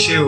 ṣé o.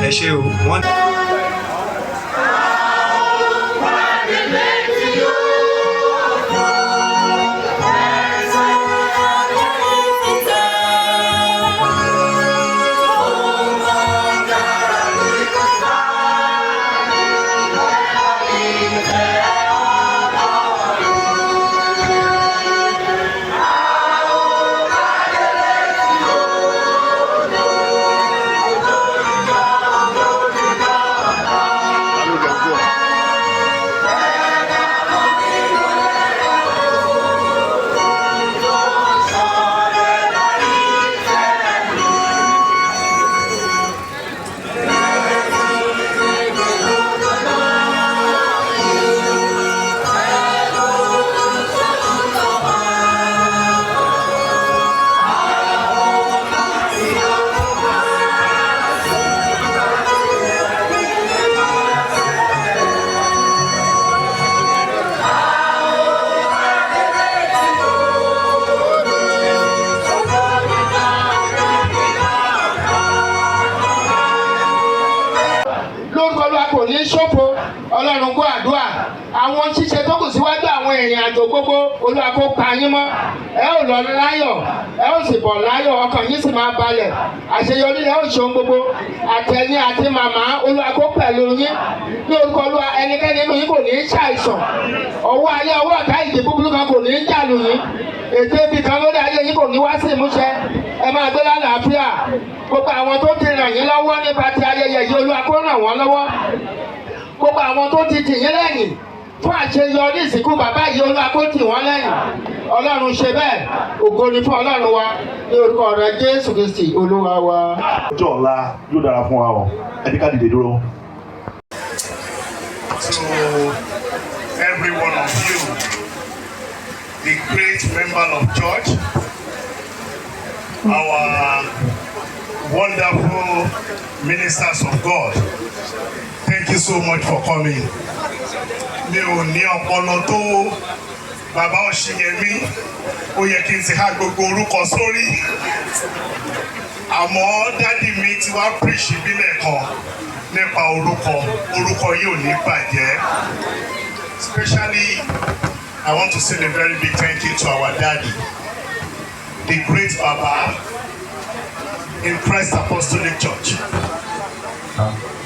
Ẹ ṣé o. Ọlọ́run gbọ́ àdúrà àwọn ṣíṣe tó kù síwájú àwọn ìrìn àjò gbogbo Olúwa kó pa yín mọ́ ẹ ó lọ láyọ̀ ẹ ó sì bọ̀ láyọ̀ ọkàn yín sì máa balẹ̀ àṣeyọrí ẹ ó ṣe ohun gbogbo àtẹ̀yìn àti màmá Olúwa kó pẹ̀lú yín ní orúkọ Olúwa ẹnikẹ́ni nínú yín kò ní í ṣàìsàn ọwọ́ ayé ọwọ́ ọ̀tá ìdè búburú kan kò ní í jàlù yín ètò ibi kan lórí ayé yín kò ní wá sí ìmúṣẹ ẹ máa gbé lálàáfíà gbogbo àwọn tó ti ràn yín lọ́wọ́ nípa ti ayẹyẹ yìí Olúwa kó ràn wọ́n lọ́wọ́ gbogbo àwọn tó ti tì yín lẹ́yìn fún àṣeyọrí ìsìnkú bàbá yìí Olúwa kó tì wọ́n lẹ́yìn Ọlọ́run ṣe bẹ́ẹ̀ ògo ni fún Ọlọ́run wa ní orúkọ rẹ̀ Jésù Kristi Olúwa wa. ọjọ́ ọ̀la yóò dára fún wa o ẹni ká dìde dúró. To every one of you, the great member of church, our wonderful ministers of God, thank you so much for coming. Mi ò ní ọpọlọ tó bàbá Ọ̀ṣìyẹmí, ó yẹ kí n ti há gbogbo orúkọ sórí. Àmọ́ dádì mi ti wá preach ìbílẹ̀ kan nípa orúkọ yìí ò ní bàjẹ́. Especially, I want to say a very big thank you to our daddy, the great Baba in Christ Apostolic Church.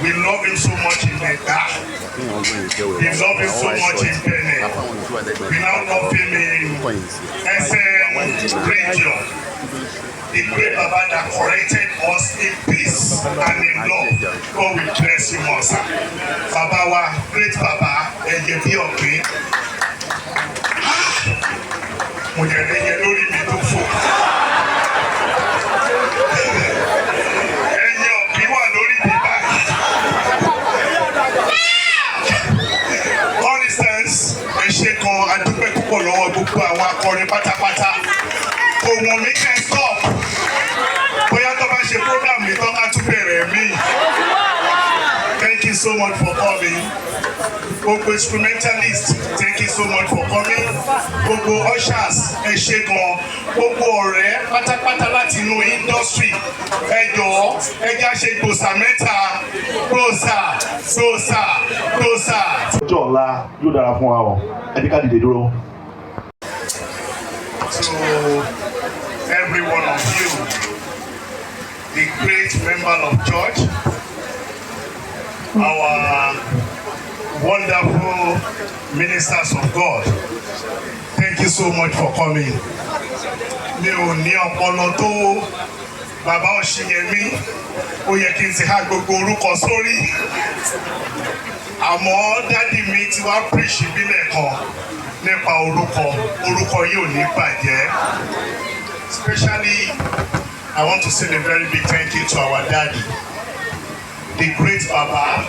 We love him so much in Mecca. We love him so much in Benin. We now love him in SM region. The great Baba that corrected us in peace and in love. God will bless you more, sir. Baba wa, great Baba, ẹ̀yẹ bí ọ̀gbìn. Mo yẹ ẹyẹ lórí mi tó fò. Ẹyẹ ọ̀gbìn wà lórí mi báyìí. For instance, ẹ ṣe kan adúpẹ́ púpọ̀ lọ́wọ́ gbogbo àwọn akọrin pátápátá. Ohun mi kẹ́ stop. Bóyá tó bá ṣe program mi tán ká tún bẹ̀rẹ̀ mí. Thank you so much for coming. Gbogbo instrumentalist, thank you so much for coming. Gbogbo ushers, ẹ ṣé gan. Gbogbo ọ̀rẹ́ pátápátá láti inú industry. Ẹ jọ̀ọ́, ẹ jẹ́ á ṣe gbòòsà mẹ́ta. Gbòòsà, gbòòsà, gbòòsà. Ọjọ́ ọ̀la yóò dára fún wa o. Ẹ jẹ́ ká dìde dúró. To every one of you, the great member of church, our wonderful ministers of God, thank you so much for coming. Mi ò ní ọpọlọ tó bàbá Òṣìyẹmí, ó yẹ kí n ti há gbogbo orúkọ sórí. Àmọ́ dádì mi ti wá preach ìbílẹ̀ kan nípa orúkọ yìí ò ní bàjẹ́. Especially, I want to say a very big thank you to our daddy, the great Baba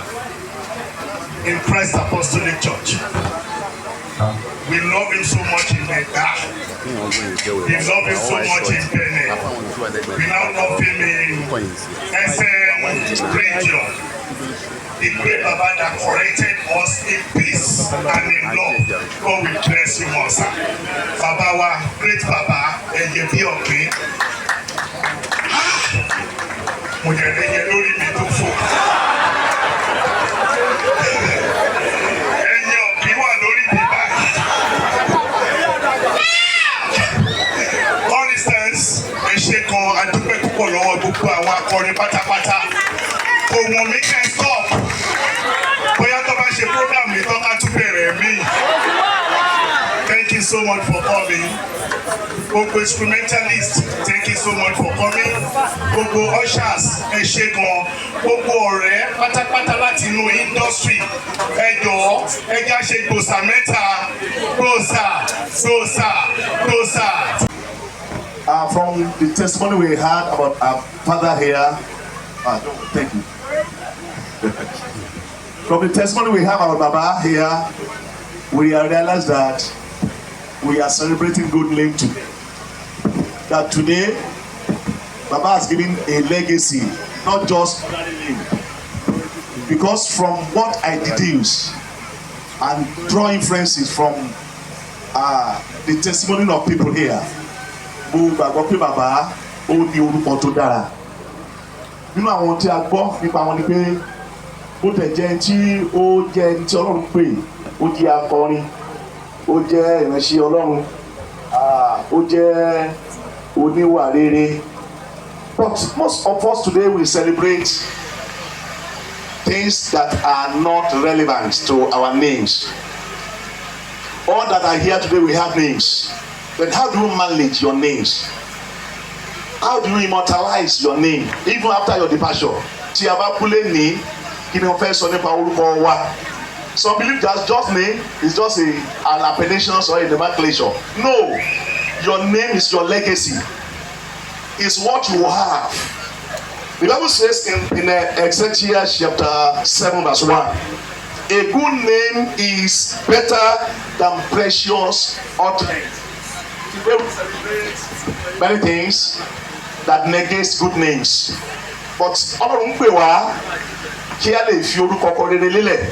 in Christ Apostolic Church. We love him so much in Mega. We love him so much in Benin. We now love him in SM region. The great Baba that corrected us in peace and in love. God will bless you more, sir. Baba wa, great Baba, ẹ̀yẹ bí ọ̀kẹ́. Mo jẹ́ ẹ̀yẹ lórí mi tó fò. Ẹ̀yẹ ọ̀kẹ́ wà lórí mi báyìí. For instance, ẹ ṣé kan adúpẹ́ púpọ̀ lọ́wọ́ gbogbo àwọn akọrin pátápátá. Òun mi kẹ́ stop. Bóyá tó bá ṣe program mi tó ká tún bẹ̀rẹ̀ mí. Thank you so much for coming. Gbogbo instrumentalist, thank you so much for coming. Gbogbo ushers, ẹ ṣé gan. Gbogbo ọ̀rẹ́ pátápátá láti inú industry. Ẹ jọ̀ọ́, ẹ jẹ́ á ṣe gbòòsà mẹ́ta. Gbòòsà, gbòòsà, gbòòsà. From the testimony we heard about our father here, thank you. From the testimony we have about Baba here, we realize that we are celebrating good name too. That today, Baba has given a legacy, not just name. Because from what I deduce and draw inferences from the testimony of people here, mo gbàgbọ́ pé Baba ó ní orúkọ tó dára. Nínú àwọn tí a gbọ́ nípa wọn ni pé ó tẹ̀ jẹ́ tí ó jẹ́ ẹni tí Ọlọ́run pè, ó jẹ́ akọrin, ó jẹ́ ìránṣẹ́ Ọlọ́run, ó jẹ́ oníwà rere. But most of us today we celebrate things that are not relevant to our names. All that are here today we have names. But how do you manage your names? How do you immortalize your name even after your departure? Tí a bá kú lẹ́ni, kí ni wọ́n fẹ́ sọ nípa orúkọ wa? Some believe that just name is just an appellation or a nomenclature. No, your name is your legacy. It's what you have. The Bible says in Ezekiel chapter 7 verse 1, a good name is better than precious ointment. Today we celebrate many things that negate good names. But Ọlọ́run pè wá kí a lè fi orúkọ kọ rere lélẹ̀.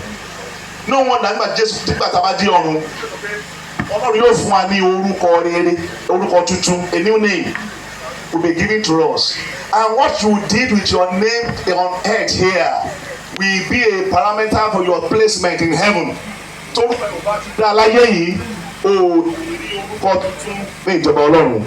No wonder nígbà Jésù nígbà tá a bá dé ọ̀run, Ọlọ́run yóò fún wa ní orúkọ rere, orúkọ tuntun, a new name will be given to us. And what you did with your name on earth here will be a parameter for your placement in heaven. Tó ń bá láyé yìí, ó ní orúkọ tuntun ní ìjọba Ọlọ́run.